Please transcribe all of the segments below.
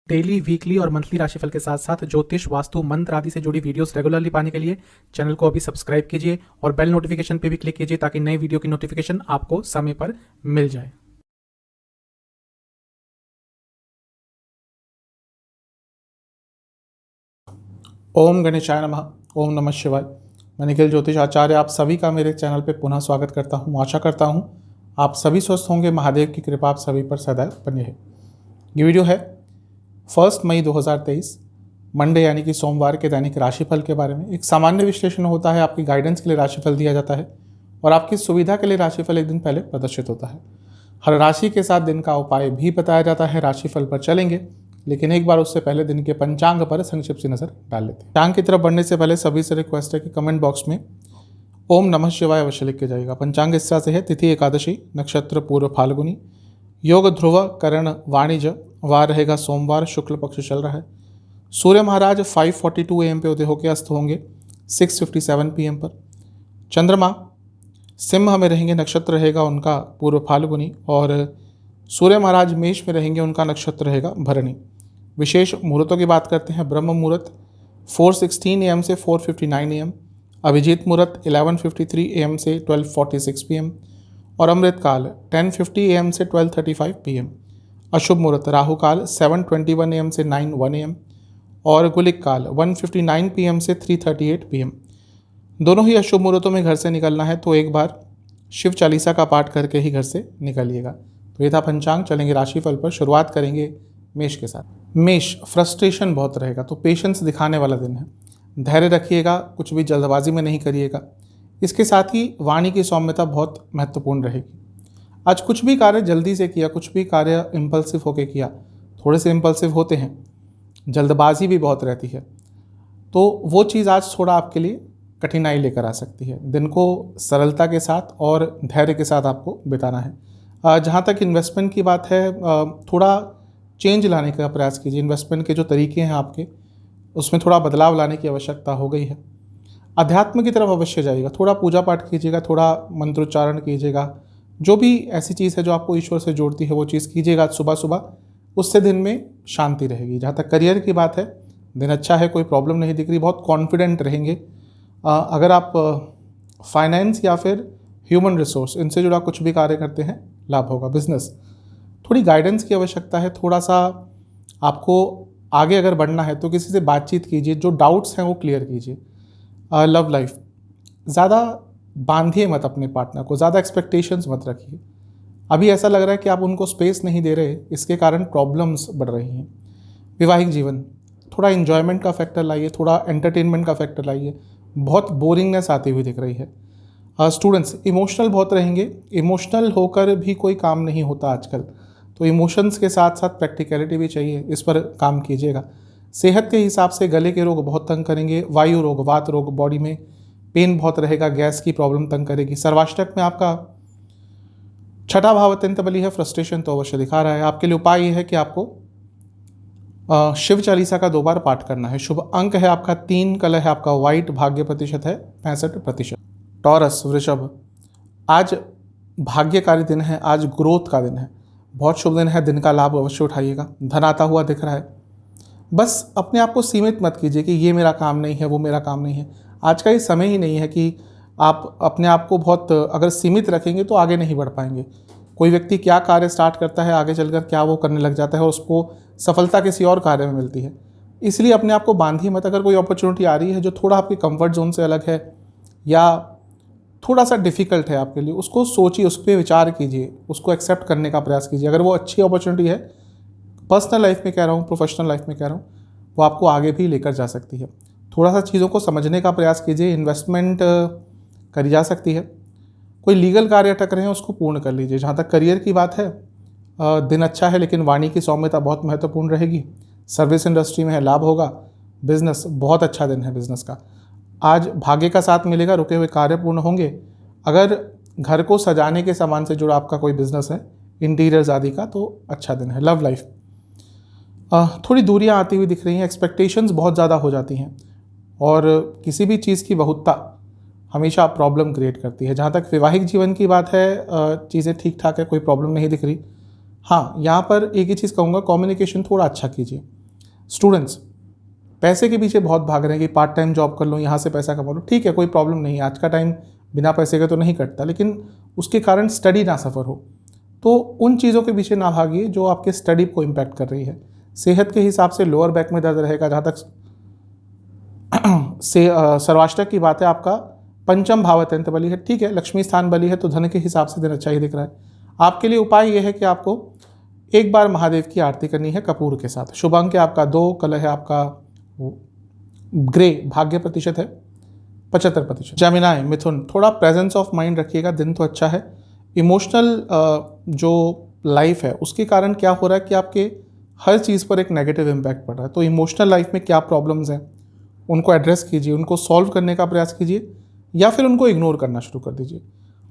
Daily, weekly और monthly राशिफल के साथ साथ ज्योतिष, वास्तु, मंत्र आदि से जुड़ी वीडियोस रेगुलरली पाने के लिए चैनल को अभी सब्सक्राइब कीजिए और बेल नोटिफिकेशन पे भी क्लिक कीजिए ताकि नई वीडियो की नोटिफिकेशन आपको समय पर मिल जाए। ओम गणेशाय नमः। ओम नमः शिवाय। मैं निखिल ज्योतिष आचार्य आप सभी का मेरे चैनल पे पुनः स्वागत करता हूँ। आशा करता हूँ आप सभी स्वस्थ होंगे। महादेव की कृपा आप सभी पर सदैव बनी है। ये वीडियो है 1 मई 2023 मंडे यानी कि सोमवार के दैनिक राशिफल के बारे में। एक सामान्य विश्लेषण होता है, आपकी गाइडेंस के लिए राशिफल दिया जाता है और आपकी सुविधा के लिए राशिफल एक दिन पहले प्रदर्शित होता है। हर राशि के साथ दिन का उपाय भी बताया जाता है। राशिफल पर चलेंगे, लेकिन एक बार उससे पहले दिन के पंचांग पर संक्षिप्त सी नजर डाल लेते हैं। पंचांग की तरफ बढ़ने से पहले सभी से रिक्वेस्ट है कि कमेंट बॉक्स में ओम नमः शिवाय अवश्य लिख के जाएगा। पंचांग इस तरह से है: तिथि एकादशी, नक्षत्र पूर्व फाल्गुनी, योग ध्रुव, करण वाणिज्य, वार रहेगा सोमवार, शुक्ल पक्ष चल रहा है। सूर्य महाराज 5:42 AM पे उदय होकर अस्त होंगे 6:57 PM पर। चंद्रमा सिंह में रहेंगे, नक्षत्र रहेगा उनका पूर्व फाल्गुनी, और सूर्य महाराज मेष में रहेंगे, उनका नक्षत्र रहेगा भरणी। विशेष मुहूर्तों की बात करते हैं। ब्रह्म मुहूर्त 4:16 AM से 4:59 AM, अभिजीत मुहूर्त 11:53 AM से 12:46 PM, और अमृत काल 10:50 AM से 12:35 PM। अशुभ मुहूर्त राहु काल 7:21 AM से 9:01 AM, और गुलिक काल 1:59 PM से 3:38 PM। दोनों ही अशुभ मुहूर्तों में घर से निकलना है तो एक बार शिव चालीसा का पाठ करके ही घर से निकलिएगा। तो ये था पंचांग। चलेंगे राशिफल पर। शुरुआत करेंगे मेष के साथ। मेष, फ्रस्ट्रेशन बहुत रहेगा तो पेशेंस दिखाने वाला दिन है। धैर्य रखिएगा, कुछ भी जल्दबाजी में नहीं करिएगा। इसके साथ ही वाणी की सौम्यता बहुत महत्वपूर्ण रहेगी। आज कुछ भी कार्य जल्दी से किया, कुछ भी कार्य इम्पल्सिव होकर किया, थोड़े से इम्पल्सिव होते हैं, जल्दबाजी भी बहुत रहती है, तो वो चीज़ आज थोड़ा आपके लिए कठिनाई लेकर आ सकती है। दिन को सरलता के साथ और धैर्य के साथ आपको बिताना है। जहाँ तक इन्वेस्टमेंट की बात है, थोड़ा चेंज लाने का प्रयास कीजिए। इन्वेस्टमेंट के जो तरीके हैं आपके, उसमें थोड़ा बदलाव लाने की आवश्यकता हो गई है। अध्यात्म की तरफ अवश्य जाइएगा, थोड़ा पूजा पाठ कीजिएगा, थोड़ा मंत्रोच्चारण कीजिएगा। जो भी ऐसी चीज़ है जो आपको ईश्वर से जोड़ती है वो चीज़ कीजिएगा सुबह सुबह, उससे दिन में शांति रहेगी। जहाँ तक करियर की बात है, दिन अच्छा है, कोई प्रॉब्लम नहीं दिख रही, बहुत कॉन्फिडेंट रहेंगे। अगर आप फाइनेंस या फिर ह्यूमन रिसोर्स इनसे जुड़ा कुछ भी कार्य करते हैं, लाभ होगा। बिजनेस, थोड़ी गाइडेंस की आवश्यकता है। थोड़ा सा आपको आगे अगर बढ़ना है तो किसी से बातचीत कीजिए, जो डाउट्स हैं वो क्लियर कीजिए। लव लाइफ, ज़्यादा बांधिए मत अपने पार्टनर को, ज़्यादा एक्सपेक्टेशंस मत रखिए। अभी ऐसा लग रहा है कि आप उनको स्पेस नहीं दे रहे, इसके कारण प्रॉब्लम्स बढ़ रही हैं। वैवाहिक जीवन, थोड़ा इन्जॉयमेंट का फैक्टर लाइए, थोड़ा एंटरटेनमेंट का फैक्टर लाइए। बहुत बोरिंगनेस आती हुई दिख रही है। स्टूडेंट्स इमोशनल बहुत रहेंगे। इमोशनल होकर भी कोई काम नहीं होता आजकल, तो इमोशंस के साथ साथ प्रैक्टिकलिटी भी चाहिए, इस पर काम कीजिएगा। सेहत के हिसाब से गले के रोग बहुत तंग करेंगे। वायु रोग, वात रोग, बॉडी में पेन बहुत रहेगा, गैस की प्रॉब्लम तंग करेगी। सर्वाष्टक में आपका छठा भाव अत्यंत बली है, फ्रस्ट्रेशन तो अवश्य दिखा रहा है। आपके लिए उपाय यह है कि आपको शिव चालीसा का 2 बार पाठ करना है। शुभ अंक है आपका 3, कलर है आपका व्हाइट, भाग्य प्रतिशत है 65%। टॉरस, वृषभ, आज भाग्यकारी दिन है, आज ग्रोथ का दिन है, बहुत शुभ दिन है। दिन का लाभ अवश्य उठाइएगा। धन आता हुआ दिख रहा है। बस अपने आप को सीमित मत कीजिए कि ये मेरा काम नहीं है, वो मेरा काम नहीं है। आज का ये समय ही नहीं है कि आप अपने आप को बहुत अगर सीमित रखेंगे तो आगे नहीं बढ़ पाएंगे। कोई व्यक्ति क्या कार्य स्टार्ट करता है, आगे चलकर क्या वो करने लग जाता है और उसको सफलता किसी और कार्य में मिलती है। इसलिए अपने आप को बांधिए मत। अगर कोई अपॉर्चुनिटी आ रही है जो थोड़ा आपके कंफर्ट जोन से अलग है या थोड़ा सा डिफ़िकल्ट है आपके लिए, उसको सोचिए, उस पर विचार कीजिए, उसको एक्सेप्ट करने का प्रयास कीजिए। अगर वो अच्छी अपॉर्चुनिटी है, पर्सनल लाइफ में कह रहा हूँ, प्रोफेशनल लाइफ में कह रहा हूँ, वो आपको आगे भी लेकर जा सकती है। थोड़ा सा चीज़ों को समझने का प्रयास कीजिए। इन्वेस्टमेंट करी जा सकती है। कोई लीगल कार्य अटक रहे हैं उसको पूर्ण कर लीजिए। जहाँ तक करियर की बात है, दिन अच्छा है, लेकिन वाणी की सौम्यता बहुत महत्वपूर्ण रहेगी। सर्विस इंडस्ट्री में है, लाभ होगा। बिजनेस, बहुत अच्छा दिन है बिजनेस का। आज भाग्य का साथ मिलेगा, रुके हुए कार्य पूर्ण होंगे। अगर घर को सजाने के सामान से जुड़ा आपका कोई बिजनेस है, इंटीरियर्स आदि का, तो अच्छा दिन है। लव लाइफ, थोड़ी दूरियां आती हुई दिख रही हैं। एक्सपेक्टेशंस बहुत ज़्यादा हो जाती हैं और किसी भी चीज़ की बहुतता हमेशा प्रॉब्लम क्रिएट करती है। जहाँ तक वैवाहिक जीवन की बात है, चीज़ें ठीक ठाक है, कोई प्रॉब्लम नहीं दिख रही। हाँ, यहाँ पर एक ही चीज़ कहूँगा, कम्युनिकेशन थोड़ा अच्छा कीजिए। स्टूडेंट्स पैसे के पीछे बहुत भाग रहे हैं कि पार्ट टाइम जॉब कर लो, यहाँ से पैसा कमा लो, ठीक है कोई प्रॉब्लम नहीं है, आज का टाइम बिना पैसे के तो नहीं कटता, लेकिन उसके कारण स्टडी ना सफ़र हो। तो उन चीज़ों के पीछे ना भागिए जो आपके स्टडी को इम्पैक्ट कर रही है। सेहत के हिसाब से लोअर बैक में दर्द रहेगा, जहाँ तक से सर्वाष्टक की बात है, आपका पंचम भाव अत्यंत बली है, ठीक है, लक्ष्मी स्थान बली है, तो धन के हिसाब से दिन अच्छा ही दिख रहा है। आपके लिए उपाय यह है कि आपको एक बार महादेव की आरती करनी है कपूर के साथ। शुभ अंक है आपका 2, कलर है आपका ग्रे, भाग्य प्रतिशत है 75%। जमिनाय मिथुन, थोड़ा प्रेजेंस ऑफ माइंड रखिएगा, दिन तो अच्छा है। इमोशनल जो लाइफ है उसके कारण क्या हो रहा है कि आपके हर चीज़ पर एक नेगेटिव इम्पैक्ट पड़ रहा है। तो इमोशनल लाइफ में क्या प्रॉब्लम्स हैं उनको एड्रेस कीजिए, उनको सॉल्व करने का प्रयास कीजिए, या फिर उनको इग्नोर करना शुरू कर दीजिए।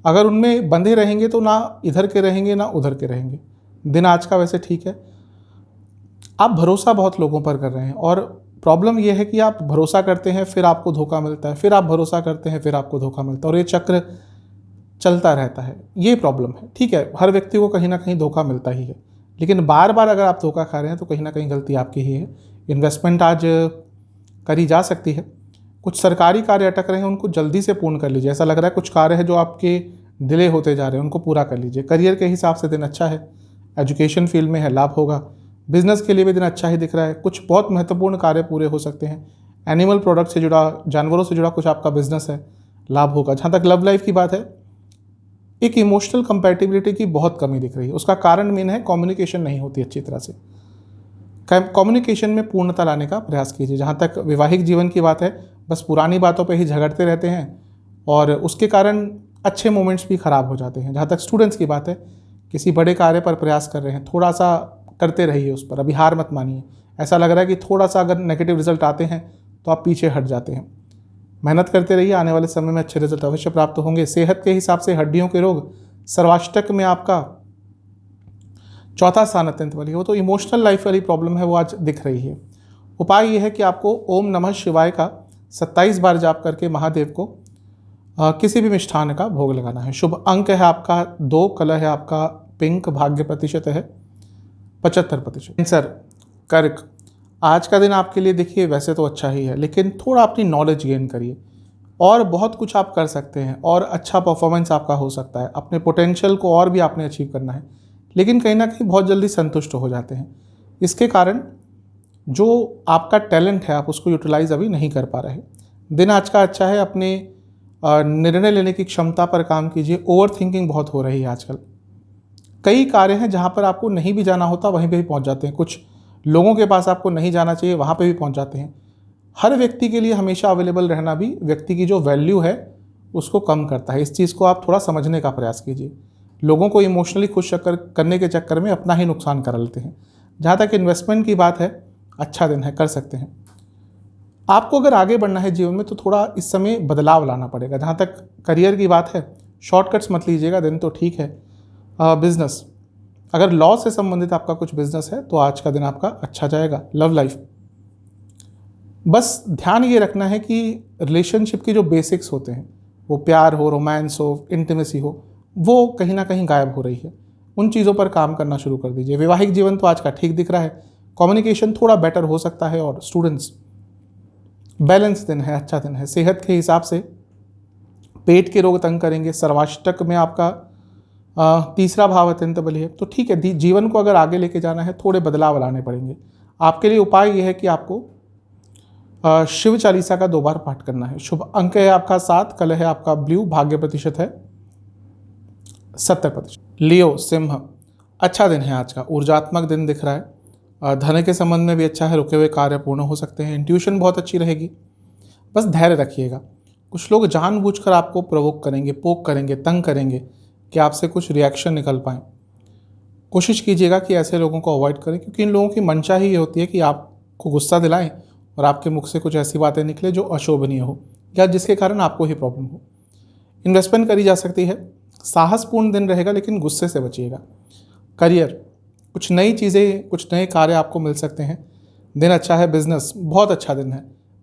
अगर उनमें बंधे रहेंगे तो ना इधर के रहेंगे ना उधर के रहेंगे। दिन आज का वैसे ठीक है। आप भरोसा बहुत लोगों पर कर रहे हैं, और प्रॉब्लम यह है कि आप भरोसा करते हैं फिर आपको धोखा मिलता है, फिर आप भरोसा करते हैं फिर आपको धोखा मिलता है, और ये चक्र चलता रहता है। ये प्रॉब्लम है, ठीक है, हर व्यक्ति को कहीं ना कहीं धोखा मिलता ही है, लेकिन बार बार अगर आप धोखा खा रहे हैं तो कहीं ना कहीं गलती आपकी ही है। इन्वेस्टमेंट आज करी जा सकती है। कुछ सरकारी कार्य अटक रहे हैं उनको जल्दी से पूर्ण कर लीजिए। ऐसा लग रहा है कुछ कार्य है जो आपके डिले होते जा रहे हैं, उनको पूरा कर लीजिए। करियर के हिसाब से दिन अच्छा है, एजुकेशन फील्ड में है, लाभ होगा। बिजनेस के लिए भी दिन अच्छा ही दिख रहा है, कुछ बहुत महत्वपूर्ण कार्य पूरे हो सकते हैं। एनिमल प्रोडक्ट से जुड़ा, जानवरों से जुड़ा कुछ आपका बिजनेस है, लाभ होगा। जहाँ तक लव लाइफ की बात है, एक इमोशनल कंपैटिबिलिटी की बहुत कमी दिख रही है। उसका कारण मेन है कम्युनिकेशन नहीं होती अच्छी तरह से। कम्युनिकेशन में पूर्णता लाने का प्रयास कीजिए। जहाँ तक वैवाहिक जीवन की बात है, बस पुरानी बातों पे ही झगड़ते रहते हैं और उसके कारण अच्छे मोमेंट्स भी खराब हो जाते हैं। जहाँ तक स्टूडेंट्स की बात है, किसी बड़े कार्य पर प्रयास कर रहे हैं, थोड़ा सा करते रहिए उस पर, अभी हार मत मानिए। ऐसा लग रहा है कि थोड़ा सा अगर नेगेटिव रिजल्ट आते हैं तो आप पीछे हट जाते हैं। मेहनत करते रहिए, आने वाले समय में अच्छे रिजल्ट अवश्य प्राप्त होंगे। सेहत के हिसाब से हड्डियों के रोग, सर्वाष्टक में आपका चौथा स्थान अत्यंत बली हो, तो इमोशनल लाइफ वाली प्रॉब्लम है वो आज दिख रही है। उपाय यह है कि आपको ओम नमः शिवाय का 27 बार जाप करके महादेव को किसी भी मिष्ठान का भोग लगाना है। शुभ अंक है आपका 2, कलर है आपका पिंक, भाग्य प्रतिशत है 75%। आंसर कर्क, आज का दिन आपके लिए देखिए वैसे तो अच्छा ही है, लेकिन थोड़ा अपनी नॉलेज गेन करिए और बहुत कुछ आप कर सकते हैं और अच्छा परफॉर्मेंस आपका हो सकता है। अपने पोटेंशियल को और भी आपने अचीव करना है, लेकिन कहीं ना कहीं बहुत जल्दी संतुष्ट हो जाते हैं। इसके कारण जो आपका टैलेंट है आप उसको यूटिलाइज अभी नहीं कर पा रहे। दिन आज का अच्छा है, अपने निर्णय लेने की क्षमता पर काम कीजिए। ओवर थिंकिंग बहुत हो रही है आजकल। कई कार्य हैं जहाँ पर आपको नहीं भी जाना होता वहीं पे भी पहुँच जाते हैं। कुछ लोगों के पास आपको नहीं जाना चाहिए वहाँ पे भी पहुँच जाते हैं। हर व्यक्ति के लिए हमेशा अवेलेबल रहना भी व्यक्ति की जो वैल्यू है उसको कम करता है। इस चीज़ को आप थोड़ा समझने का प्रयास कीजिए। लोगों को इमोशनली खुश करने के चक्कर में अपना ही नुकसान करा लेते हैं। जहाँ तक इन्वेस्टमेंट की बात है, अच्छा दिन है, कर सकते हैं। आपको अगर आगे बढ़ना है जीवन में तो थोड़ा इस समय बदलाव लाना पड़ेगा। जहाँ तक करियर की बात है, शॉर्टकट्स मत लीजिएगा, दिन तो ठीक है। बिजनेस, अगर लॉ से संबंधित आपका कुछ बिजनेस है तो आज का दिन आपका अच्छा जाएगा। लव लाइफ, बस ध्यान ये रखना है कि रिलेशनशिप के जो बेसिक्स होते हैं, वो प्यार हो, रोमांस हो, इंटीमेसी हो, वो कहीं ना कहीं गायब हो रही है। उन चीज़ों पर काम करना शुरू कर दीजिए। वैवाहिक जीवन तो आज का ठीक दिख रहा है, कम्युनिकेशन थोड़ा बेटर हो सकता है। और स्टूडेंट्स, बैलेंस दिन है, अच्छा दिन है। सेहत के हिसाब से पेट के रोग तंग करेंगे। सर्वाष्टक में आपका तीसरा भाव अत्यंत बली है, तो ठीक है, जीवन को अगर आगे लेके जाना है थोड़े बदलाव लाने पड़ेंगे। आपके लिए उपाय यह है कि आपको शिव चालीसा का 2 बार पाठ करना है। शुभ अंक है आपका 7, कलर है आपका ब्लू, भाग्य प्रतिशत है 70%। लियो सिंह, अच्छा दिन है आज का, ऊर्जात्मक दिन दिख रहा है। धन के संबंध में भी अच्छा है, रुके हुए कार्य पूर्ण हो सकते हैं। इंट्यूशन बहुत अच्छी रहेगी, बस धैर्य रखिएगा। कुछ लोग जानबूझकर आपको प्रोवोक करेंगे, पोक करेंगे, तंग करेंगे कि आपसे कुछ रिएक्शन निकल पाए। कोशिश कीजिएगा कि ऐसे लोगों को अवॉइड करें, क्योंकि इन लोगों की मंशा ही ये होती है कि आपको गुस्सा दिलाएं और आपके मुख से कुछ ऐसी बातें निकले जो अशोभनीय हो या जिसके कारण आपको ही प्रॉब्लम हो। इन्वेस्टमेंट करी जा सकती है, साहसपूर्ण दिन रहेगा, लेकिन गुस्से से बचिएगा। करियर, कुछ नई चीज़ें, कुछ नए कार्य आपको मिल सकते हैं। दिन अच्छा है। बिजनेस, बहुत अच्छा दिन है,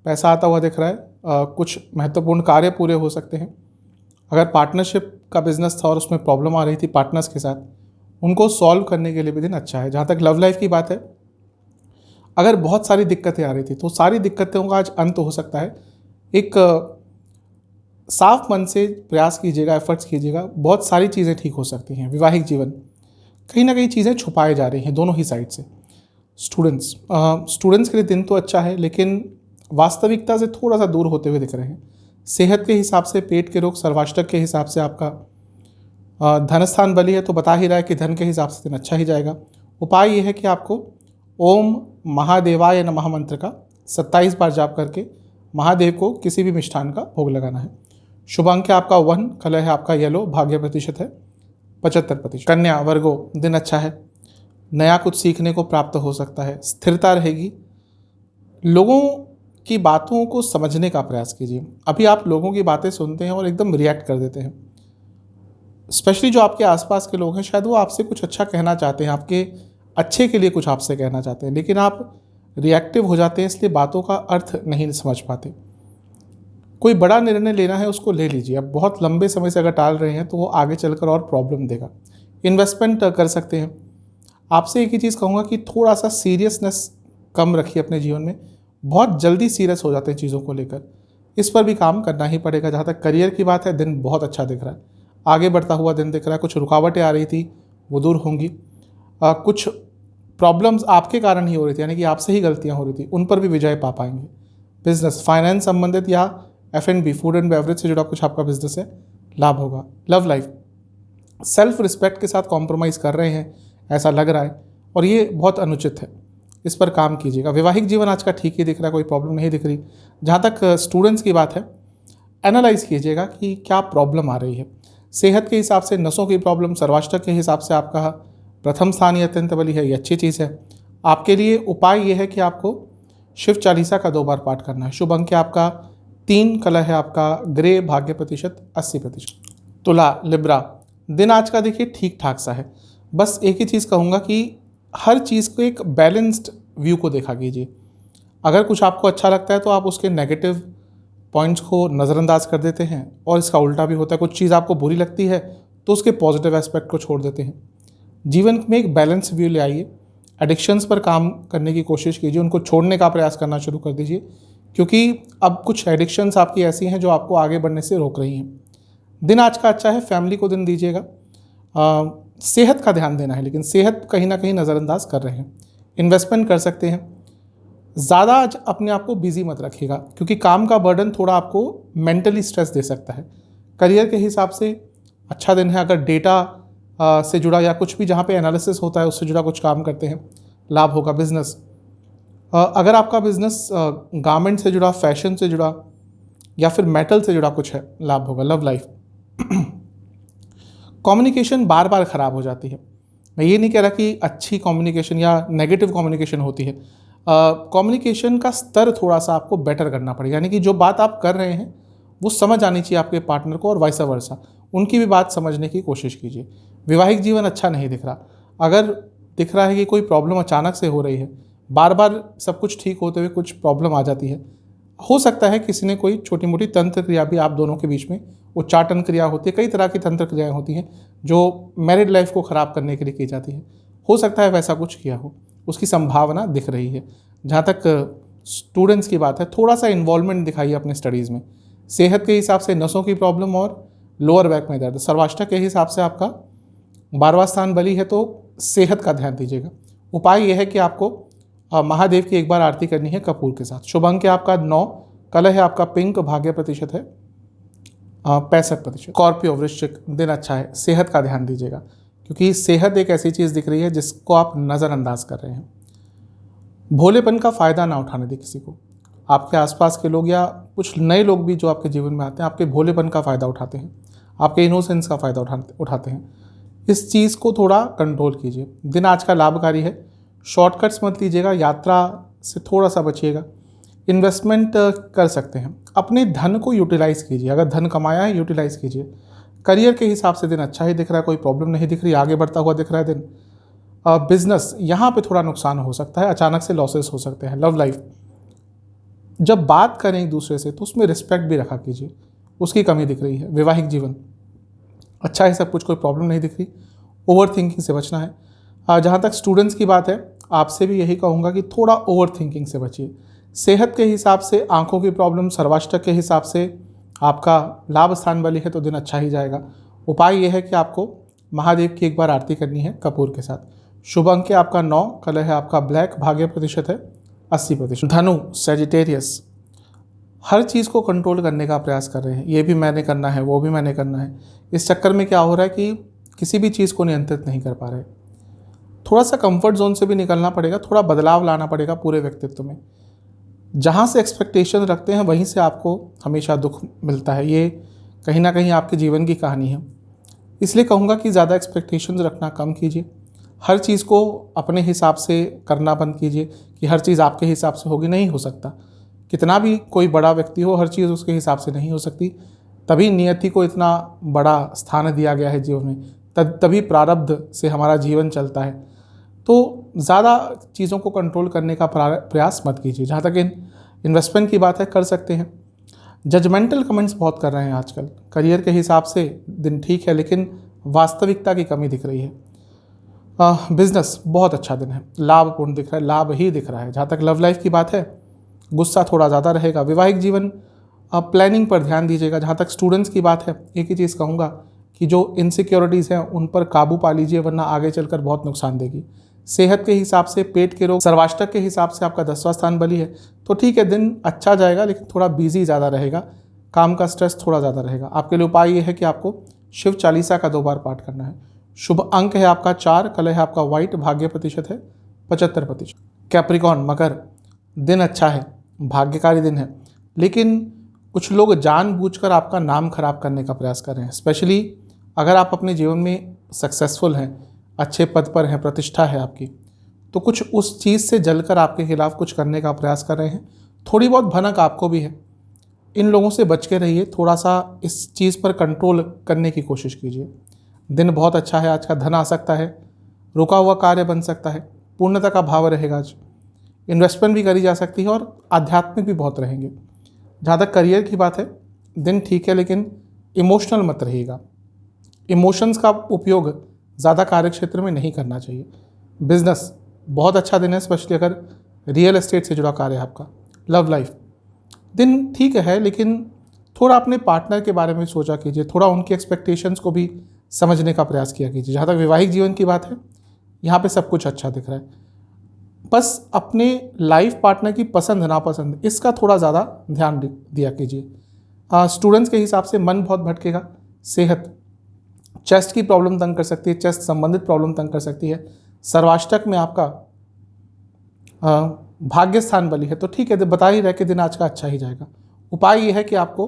पैसा आता हुआ दिख रहा है। कुछ महत्वपूर्ण कार्य पूरे हो सकते हैं। अगर पार्टनरशिप का बिजनेस था और उसमें प्रॉब्लम आ रही थी पार्टनर्स के साथ, उनको सॉल्व करने के लिए भी दिन अच्छा है। जहाँ तक लव लाइफ की बात है, अगर बहुत सारी दिक्कतें आ रही थी तो सारी दिक्कतों का आज अंत हो सकता है। एक साफ मन से प्रयास कीजिएगा, एफर्ट्स कीजिएगा, बहुत सारी चीज़ें ठीक हो सकती हैं। वैवाहिक जीवन कहीं ना कहीं चीज़ें छुपाए जा रही हैं दोनों ही साइड से। स्टूडेंट्स के लिए दिन तो अच्छा है, लेकिन वास्तविकता से थोड़ा सा दूर होते हुए दिख रहे हैं। सेहत के हिसाब से पेट के रोग, सर्वाष्टक के हिसाब से आपका धन स्थान बली है, तो बता ही रहा है कि धन के हिसाब से दिन अच्छा ही जाएगा। उपाय यह है कि आपको ओम महादेवाय नमः मंत्र का 27 बार जाप करके महादेव को किसी भी मिष्ठान का भोग लगाना है। शुभ अंक है आपका 1, कलर है आपका येलो, भाग्य प्रतिशत है 75%। कन्या वर्गो दिन अच्छा है, नया कुछ सीखने को प्राप्त हो सकता है, स्थिरता रहेगी। लोगों की बातों को समझने का प्रयास कीजिए। अभी आप लोगों की बातें सुनते हैं और एकदम रिएक्ट कर देते हैं। स्पेशली जो आपके आसपास के लोग हैं, शायद वो आपसे कुछ अच्छा कहना चाहते हैं, आपके अच्छे के लिए कुछ आपसे कहना चाहते हैं, लेकिन आप रिएक्टिव हो जाते हैं, इसलिए बातों का अर्थ नहीं समझ पाते। कोई बड़ा निर्णय लेना है उसको ले लीजिए। अब बहुत लंबे समय से अगर टाल रहे हैं तो वो आगे चलकर और प्रॉब्लम देगा। इन्वेस्टमेंट कर सकते हैं। आपसे एक ही चीज़ कहूँगा कि थोड़ा सा सीरियसनेस कम रखिए अपने जीवन में। बहुत जल्दी सीरियस हो जाते हैं चीज़ों को लेकर, इस पर भी काम करना ही पड़ेगा। जहाँ तक करियर की बात है, दिन बहुत अच्छा दिख रहा है, आगे बढ़ता हुआ दिन दिख रहा है। कुछ रुकावटें आ रही थी वो दूर होंगी। कुछ प्रॉब्लम्स आपके कारण ही हो रही थी, यानी कि आपसे ही गलतियाँ हो रही थी, उन पर भी विजय पा पाएंगे। बिजनेस, फाइनेंस संबंधित या F&B, फूड एंड बेवरेज से जुड़ा कुछ आपका बिजनेस है, लाभ होगा। लव लाइफ, सेल्फ रिस्पेक्ट के साथ कॉम्प्रोमाइज़ कर रहे हैं ऐसा लग रहा है, और ये बहुत अनुचित है, इस पर काम कीजिएगा। वैवाहिक जीवन आज का ठीक ही दिख रहा है, कोई प्रॉब्लम नहीं दिख रही। जहाँ तक स्टूडेंट्स की बात है, एनालाइज कीजिएगा कि क्या प्रॉब्लम आ रही है। सेहत के हिसाब से नसों की प्रॉब्लम, सर्वाष्टक के हिसाब से आपका प्रथम स्थान ही अत्यंत बली है, ये अच्छी चीज़ है। आपके लिए उपाय ये है कि आपको शिव चालीसा का 2 बार पाठ करना है। शुभ अंक है आपका 3, कलर है आपका ग्रे, भाग्य प्रतिशत 80%। तुला लिब्रा, दिन आज का देखिए ठीक ठाक सा है। बस एक ही चीज़ कहूँगा कि हर चीज़ को एक बैलेंस्ड व्यू को देखा कीजिए। अगर कुछ आपको अच्छा लगता है तो आप उसके नेगेटिव पॉइंट्स को नज़रअंदाज कर देते हैं, और इसका उल्टा भी होता है। कुछ चीज़ आपको बुरी लगती है तो उसके पॉजिटिव एस्पेक्ट को छोड़ देते हैं। जीवन में एक बैलेंस व्यू ले आइए। एडिक्शंस पर काम करने की कोशिश कीजिए, उनको छोड़ने का प्रयास करना शुरू कर दीजिए, क्योंकि अब कुछ एडिक्शंस आपकी ऐसी हैं जो आपको आगे बढ़ने से रोक रही हैं। दिन आज का अच्छा है, फैमिली को दिन दीजिएगा। सेहत का ध्यान देना है, लेकिन सेहत कहीं ना कहीं नज़रअंदाज कर रहे हैं। इन्वेस्टमेंट कर सकते हैं। ज़्यादा आज अपने आप को बिजी मत रखिएगा, क्योंकि काम का बर्डन थोड़ा आपको मेंटली स्ट्रेस दे सकता है। करियर के हिसाब से अच्छा दिन है। अगर डेटा से जुड़ा या कुछ भी जहाँ पे एनालिसिस होता है उससे जुड़ा कुछ काम करते हैं, लाभ होगा। बिजनेस, अगर आपका बिजनेस गारमेंट से जुड़ा, फैशन से जुड़ा या फिर मेटल से जुड़ा कुछ है, लाभ होगा। लव लाइफ, कम्युनिकेशन बार बार ख़राब हो जाती है। मैं ये नहीं कह रहा कि अच्छी कम्युनिकेशन या नेगेटिव कम्युनिकेशन होती है। कम्युनिकेशन का स्तर थोड़ा सा आपको बेटर करना पड़ेगा, यानी कि जो बात आप कर रहे हैं वो समझ आनी चाहिए आपके पार्टनर को, और वाइस वर्सा उनकी भी बात समझने की कोशिश कीजिए। वैवाहिक जीवन अच्छा नहीं दिख रहा। अगर दिख रहा है कि कोई प्रॉब्लम अचानक से हो रही है, बार बार सब कुछ ठीक होते हुए कुछ प्रॉब्लम आ जाती है, हो सकता है किसी ने कोई छोटी मोटी तंत्र क्रिया भी आप दोनों के बीच में, उच्चाटन क्रिया होती है, कई तरह की तंत्र क्रियाएँ होती हैं जो मैरिड लाइफ को ख़राब करने के लिए की जाती है। हो सकता है वैसा कुछ किया हो, उसकी संभावना दिख रही है। जहाँ तक स्टूडेंट्स की बात है, थोड़ा सा इन्वॉल्वमेंट दिखाइए अपने स्टडीज़ में। सेहत के हिसाब से नसों की प्रॉब्लम और लोअर बैक में दर्द। सर्वाष्टक के हिसाब से आपका 12वां स्थान बली है, तो सेहत का ध्यान दीजिएगा। उपाय यह है कि आपको महादेव की एक बार आरती करनी है कपूर के साथ। शुभ अंक है आपका 9, कलर है आपका पिंक, भाग्य प्रतिशत है 65%। स्कॉर्पियो वृश्चिक, दिन अच्छा है, सेहत का ध्यान दीजिएगा, क्योंकि सेहत एक ऐसी चीज़ दिख रही है जिसको आप नज़रअंदाज कर रहे हैं। भोलेपन का फ़ायदा ना उठाने दें किसी को। आपके आसपास के लोग या कुछ नए लोग भी जो आपके जीवन में आते हैं, आपके भोलेपन का फ़ायदा उठाते हैं, आपके इनोसेंस का फ़ायदा उठाते हैं। इस चीज़ को थोड़ा कंट्रोल कीजिए। दिन आज का लाभकारी है। शॉर्टकट्स मत लीजिएगा, यात्रा से थोड़ा सा बचिएगा। इन्वेस्टमेंट कर सकते हैं। अपने धन को यूटिलाइज़ कीजिए, अगर धन कमाया है यूटिलाइज़ कीजिए। करियर के हिसाब से दिन अच्छा ही दिख रहा है, कोई प्रॉब्लम नहीं दिख रही, आगे बढ़ता हुआ दिख रहा है दिन। बिजनेस, यहाँ पे थोड़ा नुकसान हो सकता है, अचानक से लॉसेस हो सकते हैं। लव लाइफ, जब बात करें एक दूसरे से तो उसमें रिस्पेक्ट भी रखा कीजिए, उसकी कमी दिख रही है। वैवाहिक जीवन अच्छा है, सब कुछ, कोई प्रॉब्लम नहीं दिख रही। ओवर थिंकिंग से बचना है। जहाँ तक स्टूडेंट्स की बात है, आपसे भी यही कहूँगा कि थोड़ा ओवर थिंकिंग से बचिए। सेहत के हिसाब से आंखों की प्रॉब्लम, सर्वाष्टक के हिसाब से आपका लाभ स्थान बली है तो दिन अच्छा ही जाएगा। उपाय यह है कि आपको महादेव की एक बार आरती करनी है कपूर के साथ। शुभ अंक है आपका 9, कलर है आपका ब्लैक, भाग्य प्रतिशत है 80%। धनु, सेजिटेरियस, हर चीज़ को कंट्रोल करने का प्रयास कर रहे हैं, ये भी मैंने करना है, वो भी मैंने करना है। इस चक्कर में क्या हो रहा है कि किसी भी चीज़ को नियंत्रित नहीं कर पा रहे। थोड़ा सा कंफर्ट जोन से भी निकलना पड़ेगा, थोड़ा बदलाव लाना पड़ेगा पूरे व्यक्तित्व में। जहाँ से एक्सपेक्टेशन रखते हैं वहीं से आपको हमेशा दुख मिलता है। ये कहीं ना कहीं आपके जीवन की कहानी है। इसलिए कहूँगा कि ज़्यादा एक्सपेक्टेशंस रखना कम कीजिए। हर चीज़ को अपने हिसाब से करना बंद कीजिए कि हर चीज़ आपके हिसाब से होगी, नहीं हो सकता। कितना भी कोई बड़ा व्यक्ति हो, हर चीज़ उसके हिसाब से नहीं हो सकती। तभी नियति को इतना बड़ा स्थान दिया गया है जीवन में, तभी प्रारब्ध से हमारा जीवन चलता है। तो ज़्यादा चीज़ों को कंट्रोल करने का प्रयास मत कीजिए। जहाँ तक इन्वेस्टमेंट की बात है, कर सकते हैं। जजमेंटल कमेंट्स बहुत कर रहे हैं आजकल। करियर के हिसाब से दिन ठीक है, लेकिन वास्तविकता की कमी दिख रही है। बिजनेस बहुत अच्छा दिन है, लाभपूर्ण दिख रहा है, लाभ ही दिख रहा है। जहाँ तक लव लाइफ की बात है, गुस्सा थोड़ा ज़्यादा रहेगा। वैवाहिक जीवन प्लानिंग पर ध्यान दीजिएगा। जहाँ तक स्टूडेंट्स की बात है, एक ही चीज़ कहूँगा कि जो इनसिक्योरिटीज़ हैं उन पर काबू पा लीजिए, वरना आगे चलकर बहुत नुकसान देगी। सेहत के हिसाब से पेट के रोग, सर्वाष्टक के हिसाब से आपका 10वां स्थान बली है, तो ठीक है, दिन अच्छा जाएगा, लेकिन थोड़ा बिजी ज़्यादा रहेगा, काम का स्ट्रेस थोड़ा ज़्यादा रहेगा। आपके लिए उपाय ये है कि आपको शिव चालीसा का 2 बार पाठ करना है। शुभ अंक है आपका 4, कलर है आपका व्हाइट, भाग्य प्रतिशत है 75%। कैप्रिकॉन, मकर, दिन अच्छा है, भाग्यकारी दिन है, लेकिन कुछ लोग जानबूझकर आपका नाम खराब करने का प्रयास कर रहे हैं। स्पेशली अगर आप अपने जीवन में सक्सेसफुल हैं, अच्छे पद पर हैं, प्रतिष्ठा है आपकी, तो कुछ उस चीज़ से जलकर आपके खिलाफ कुछ करने का प्रयास कर रहे हैं। थोड़ी बहुत भनक आपको भी है। इन लोगों से बच के रहिए, थोड़ा सा इस चीज़ पर कंट्रोल करने की कोशिश कीजिए। दिन बहुत अच्छा है, आज का धन आ सकता है, रुका हुआ कार्य बन सकता है, पूर्णता का भाव रहेगा आज। इन्वेस्टमेंट भी करी जा सकती है और आध्यात्मिक भी बहुत रहेंगे। जहाँ तक करियर की बात है, दिन ठीक है, लेकिन इमोशनल मत रहिएगा। इमोशंस का उपयोग ज़्यादा कार्यक्षेत्र में नहीं करना चाहिए। बिजनेस बहुत अच्छा दिन है, स्पेशली अगर रियल एस्टेट से जुड़ा कार्य है आपका। लव लाइफ दिन ठीक है, लेकिन थोड़ा अपने पार्टनर के बारे में सोचा कीजिए, थोड़ा उनकी एक्सपेक्टेशंस को भी समझने का प्रयास किया कीजिए। जहाँ तक वैवाहिक जीवन की बात है, यहाँ पे सब कुछ अच्छा दिख रहा है। बस अपने लाइफ पार्टनर की पसंद नापसंद, इसका थोड़ा ज़्यादा ध्यान दिया कीजिए। स्टूडेंट्स के हिसाब से मन बहुत भटकेगा। सेहत, चेस्ट की प्रॉब्लम तंग कर सकती है, चेस्ट संबंधित प्रॉब्लम तंग कर सकती है। सर्वाष्टक में आपका भाग्य स्थान बली है, तो ठीक है, बता ही रहे कि दिन आज का अच्छा ही जाएगा। उपाय ये है कि आपको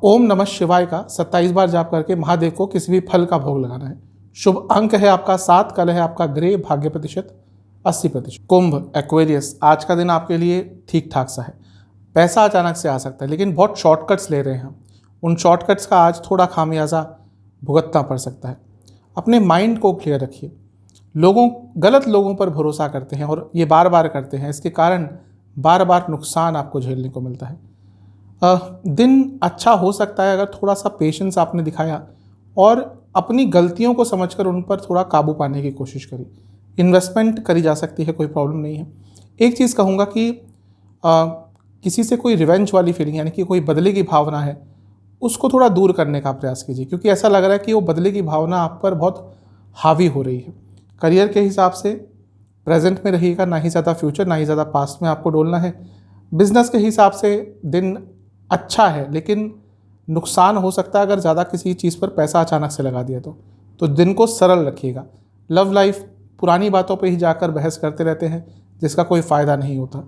ओम नमः शिवाय का 27 बार जाप करके महादेव को किसी भी फल का भोग लगाना है। शुभ अंक है आपका 7, कलर है आपका ग्रे, भाग्य प्रतिशत 80%। कुंभ, एक्वेरियस, आज का दिन आपके लिए ठीक ठाक सा है। पैसा अचानक से आ सकता है, लेकिन बहुत शॉर्टकट्स ले रहे हैं हम। उन शॉर्टकट्स का आज थोड़ा खामियाजा भुगतना पड़ सकता है। अपने माइंड को क्लियर रखिए। गलत लोगों पर भरोसा करते हैं और ये बार बार करते हैं, इसके कारण बार बार नुकसान आपको झेलने को मिलता है। दिन अच्छा हो सकता है अगर थोड़ा सा पेशेंस आपने दिखाया और अपनी गलतियों को समझकर उन पर थोड़ा काबू पाने की कोशिश करी। इन्वेस्टमेंट करी जा सकती है, कोई प्रॉब्लम नहीं है। एक चीज़ कहूँगा कि किसी से कोई रिवेंज वाली फीलिंग, यानी कि कोई बदले की भावना है, उसको थोड़ा दूर करने का प्रयास कीजिए, क्योंकि ऐसा लग रहा है कि वो बदले की भावना आप पर बहुत हावी हो रही है। करियर के हिसाब से प्रेजेंट में रहिएगा, ना ही ज़्यादा फ्यूचर, ना ही ज़्यादा पास्ट में आपको डोलना है। बिजनेस के हिसाब से दिन अच्छा है, लेकिन नुकसान हो सकता है अगर ज़्यादा किसी चीज़ पर पैसा अचानक से लगा दिया तो दिन को सरल रखिएगा। लव लाइफ, पुरानी बातों पे ही जाकर बहस करते रहते हैं, जिसका कोई फ़ायदा नहीं होता।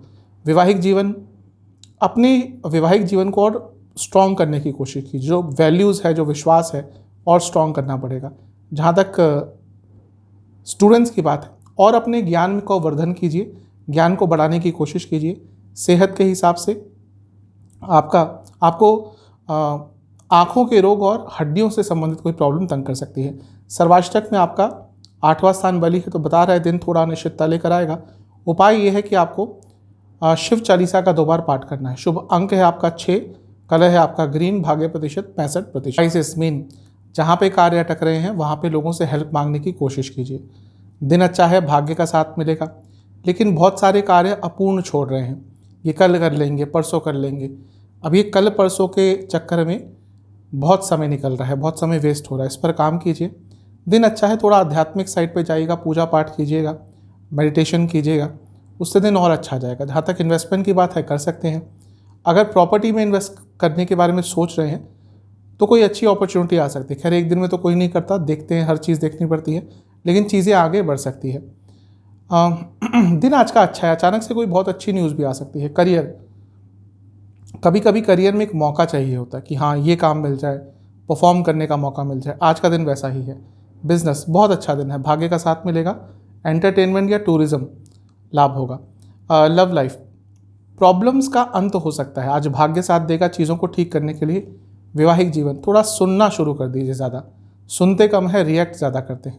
वैवाहिक जीवन, अपने वैवाहिक जीवन को और स्ट्रॉन्ग करने की कोशिश कीजिए। जो वैल्यूज़ है, जो विश्वास है, और स्ट्रॉन्ग करना पड़ेगा। जहाँ तक स्टूडेंट्स की बात है, और अपने ज्ञान को वर्धन कीजिए, ज्ञान को बढ़ाने की कोशिश कीजिए। सेहत के हिसाब से आपको आँखों के रोग और हड्डियों से संबंधित कोई प्रॉब्लम तंग कर सकती है। सर्वाष्टक में आपका 8वां स्थान बली है, तो बता रहा है दिन थोड़ा अनिश्चितता लेकर आएगा। उपाय ये है कि आपको शिव चालीसा का 2 बार पाठ करना है। शुभ अंक है आपका 6, कलर है आपका ग्रीन, भाग्य प्रतिशत 65%। मीन, जहाँ पे कार्य अटक रहे हैं वहाँ पे लोगों से हेल्प मांगने की कोशिश कीजिए। दिन अच्छा है, भाग्य का साथ मिलेगा, लेकिन बहुत सारे कार्य अपूर्ण छोड़ रहे हैं। ये कल कर लेंगे, परसों कर लेंगे। अब ये कल परसों के चक्कर में बहुत समय निकल रहा है, बहुत समय वेस्ट हो रहा है, इस पर काम कीजिए। दिन अच्छा है, थोड़ा आध्यात्मिक साइड पे जाइएगा, पूजा पाठ कीजिएगा, मेडिटेशन कीजिएगा, उससे दिन और अच्छा जाएगा। जहाँ तक इन्वेस्टमेंट की बात है, कर सकते हैं। अगर प्रॉपर्टी में इन्वेस्ट करने के बारे में सोच रहे हैं तो कोई अच्छी अपॉर्चुनिटी आ सकती है। खैर एक दिन में तो कोई नहीं करता, देखते हैं, हर चीज़ देखनी पड़ती है, लेकिन चीज़ें आगे बढ़ सकती है। दिन आज का अच्छा है। अचानक से कोई बहुत अच्छी न्यूज़ भी आ सकती है। करियर, कभी कभी करियर में एक मौका चाहिए होता है कि हाँ ये काम मिल जाए, परफॉर्म करने का मौका मिल जाए। आज का दिन वैसा ही है। बिजनेस बहुत अच्छा दिन है, भाग्य का साथ मिलेगा। एंटरटेनमेंट या टूरिज्म लाभ होगा। लव लाइफ, प्रॉब्लम्स का अंत हो सकता है, आज भाग्य साथ देगा चीज़ों को ठीक करने के लिए। वैवाहिक जीवन, थोड़ा सुनना शुरू कर दीजिए, ज़्यादा सुनते कम है, रिएक्ट ज़्यादा करते हैं।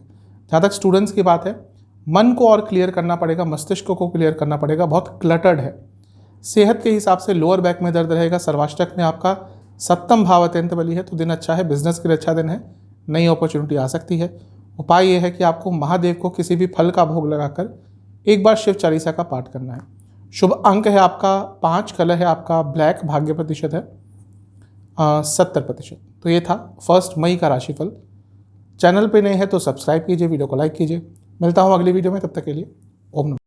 जहाँ तक स्टूडेंट्स की बात है, मन को और क्लियर करना पड़ेगा, मस्तिष्क को क्लियर करना पड़ेगा, बहुत क्लटर्ड है। सेहत के हिसाब से लोअर बैक में दर्द रहेगा। सर्वाष्टक में आपका सप्तम भाव अत्यंत बली है, तो दिन अच्छा है। बिजनेस के लिए अच्छा दिन है, नई अपॉर्चुनिटी आ सकती है। उपाय यह है कि आपको महादेव को किसी भी फल का भोग लगाकर एक बार शिव चालीसा का पाठ करना है। शुभ अंक है आपका 5, कलर है आपका ब्लैक, भाग्य प्रतिशत है 70%। तो ये था 1 मई का राशिफल। चैनल पे नए हैं तो सब्सक्राइब कीजिए, वीडियो को लाइक कीजिए। मिलता हूँ अगली वीडियो में, तब तक के लिए ओम नमः।